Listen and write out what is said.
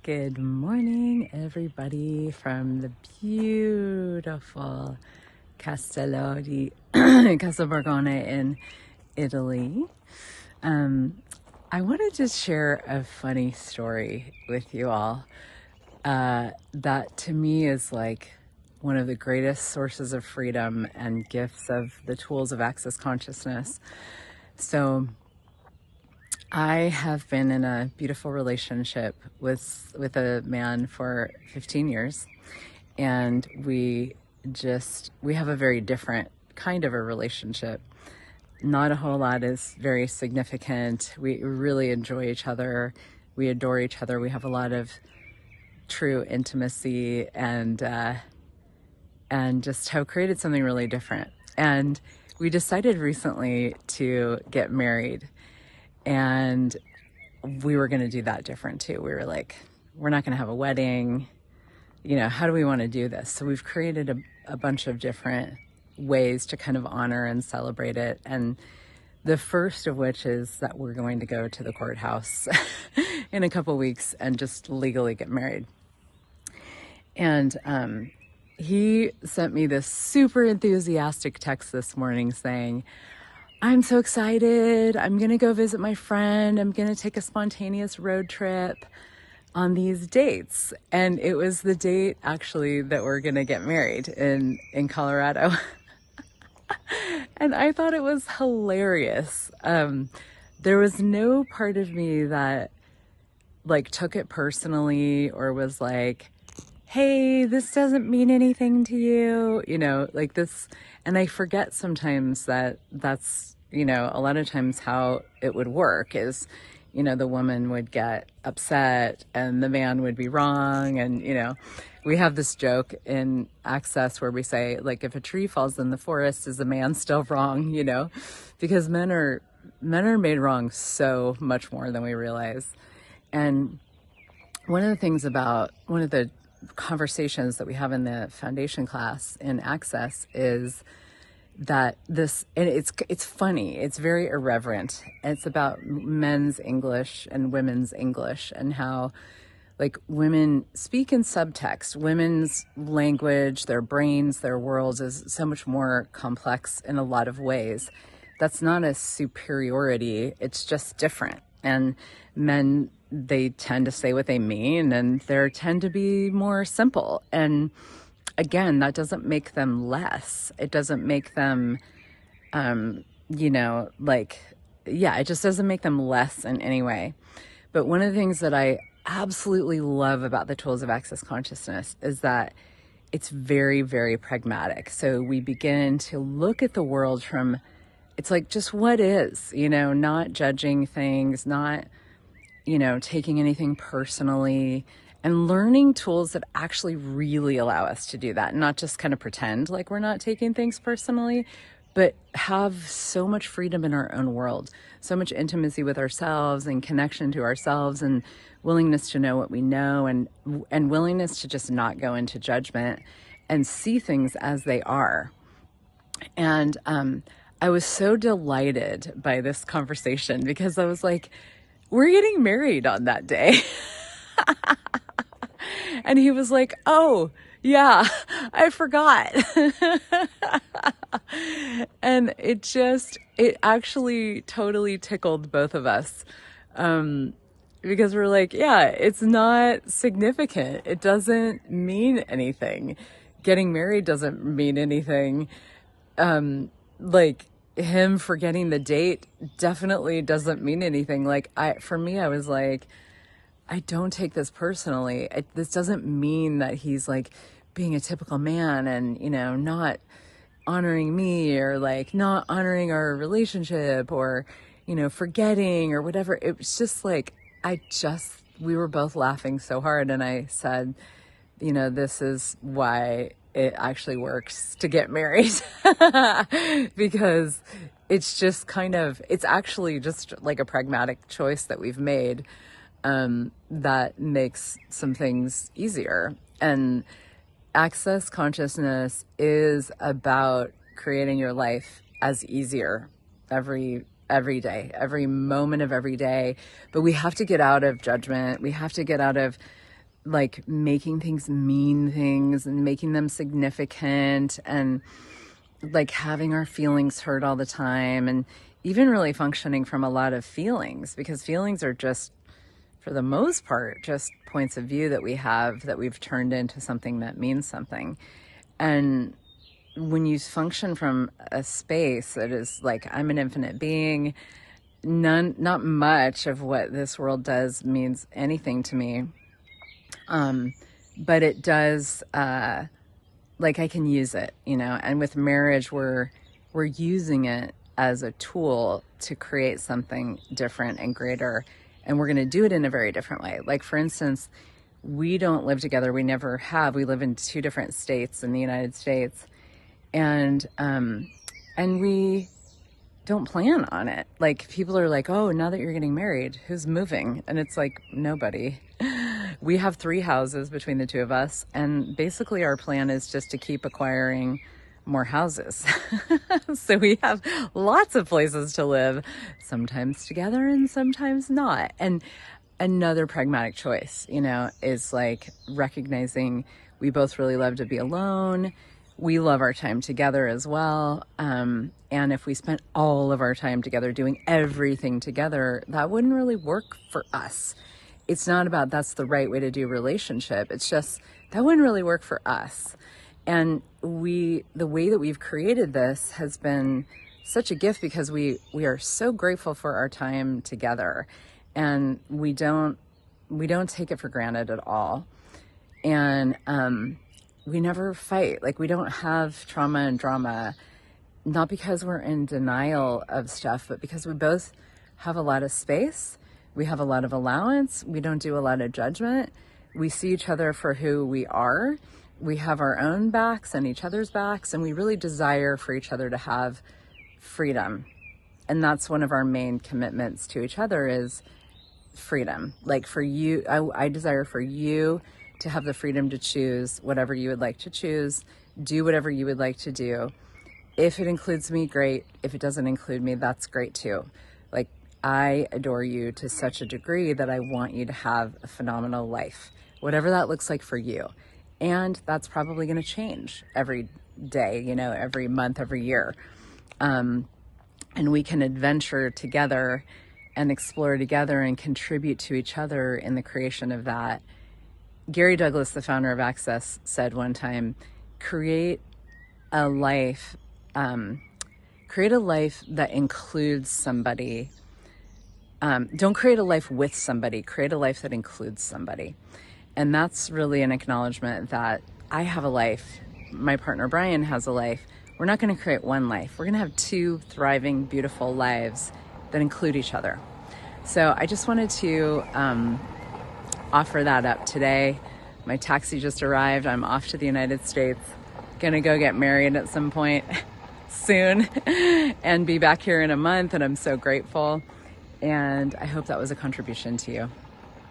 Good morning, everybody, from the beautiful Castello di Castelborgone in Italy. I want to just share a funny story with you all that to me is like one of the greatest sources of freedom and gifts of the tools of access consciousness. So I have been in a beautiful relationship with a man for 15 years, and we have a very different kind of a relationship. Not a whole lot is very significant. We really enjoy each other. We adore each other. We have a lot of true intimacy and just have created something really different. And we decided recently to get married. And we were going to do that different too. We were like, we're not going to have a wedding. How do we want to do this? So we've created a bunch of different ways to kind of honor and celebrate it. And the first of which is that we're going to go to the courthouse in a couple weeks and just legally get married. And he sent me this super enthusiastic text this morning saying, I'm so excited. I'm going to go visit my friend. I'm going to take a spontaneous road trip on these dates. And it was the date actually that we're going to get married in Colorado. And I thought it was hilarious. There was no part of me that took it personally or was like, hey, this doesn't mean anything to you, this. And I forget sometimes that that's, a lot of times how it would work is, the woman would get upset and the man would be wrong. And, we have this joke in Access where we say, if a tree falls in the forest, is the man still wrong, because men are made wrong so much more than we realize. And one of the conversations that we have in the foundation class in Access is that and it's funny, it's very irreverent. It's about men's English and women's English and how women speak in subtext. Women's language, their brains, their worlds is so much more complex in a lot of ways. That's not a superiority, it's just different. And men, they tend to say what they mean and they tend to be more simple. And again, that doesn't make them less. It doesn't make them, it just doesn't make them less in any way. But one of the things that I absolutely love about the tools of access consciousness is that it's very, very pragmatic. So we begin to look at the world from, it's just what is, not judging things, not, taking anything personally, and learning tools that actually really allow us to do that, not just kind of pretend like we're not taking things personally, but have so much freedom in our own world, so much intimacy with ourselves and connection to ourselves and willingness to know what we know and willingness to just not go into judgment and see things as they are. And I was so delighted by this conversation because I was like, we're getting married on that day. And he was like, oh, yeah, I forgot. And it actually totally tickled both of us. Because we're like, yeah, it's not significant. It doesn't mean anything. Getting married doesn't mean anything. Him forgetting the date definitely doesn't mean anything. For me, I was like, I don't take this personally. This doesn't mean that he's being a typical man and, not honoring me or not honoring our relationship or, forgetting or whatever. It was just we were both laughing so hard. And I said, this is why it actually works to get married because it's just it's actually just a pragmatic choice that we've made that makes some things easier. And access consciousness is about creating your life as easier every day, every moment of every day. But we have to get out of judgment. We have to get out of like making things mean things and making them significant, and like having our feelings hurt all the time, and even really functioning from a lot of feelings, because feelings are just, for the most part, just points of view that we have that we've turned into something that means something. And when you function from a space that is like, I'm an infinite being, not much of what this world does means anything to me. But it does, like I can use it, you know, and with marriage, we're using it as a tool to create something different and greater. And we're going to do it in a very different way. Like, for instance, we don't live together. We never have. We live in 2 different states in the United States. And we don't plan on it. Like, people are like, oh, now that you're getting married, who's moving? And it's like, nobody. We have 3 houses between the 2 of us. And basically our plan is just to keep acquiring more houses. So we have lots of places to live, sometimes together and sometimes not. And another pragmatic choice, you know, is like recognizing we both really love to be alone. We love our time together as well. And if we spent all of our time together doing everything together, that wouldn't really work for us. It's not about that's the right way to do relationship. It's just that wouldn't really work for us. And the way that we've created this has been such a gift, because we are so grateful for our time together, and we don't take it for granted at all. And we never fight. Like, we don't have trauma and drama, not because we're in denial of stuff, but because we both have a lot of space. We have a lot of allowance. We don't do a lot of judgment. We see each other for who we are. We have our own backs and each other's backs, and we really desire for each other to have freedom. And that's one of our main commitments to each other, is freedom. Like, for you, I desire for you to have the freedom to choose whatever you would like to choose, do whatever you would like to do. If it includes me, great. If it doesn't include me, that's great too. Like, I adore you to such a degree that I want you to have a phenomenal life, whatever that looks like for you. And that's probably going to change every day, you know, every month, every year. And we can adventure together and explore together and contribute to each other in the creation of that. Gary Douglas, the founder of Access, said one time, create a life that includes somebody. Don't create a life with somebody, create a life that includes somebody. And that's really an acknowledgement that I have a life, my partner Brian has a life. We're not going to create one life. We're going to have 2 thriving, beautiful lives that include each other. So I just wanted to offer that up today. My taxi just arrived. I'm off to the United States. Going to go get married at some point soon and be back here in a month. And I'm so grateful. And I hope that was a contribution to you.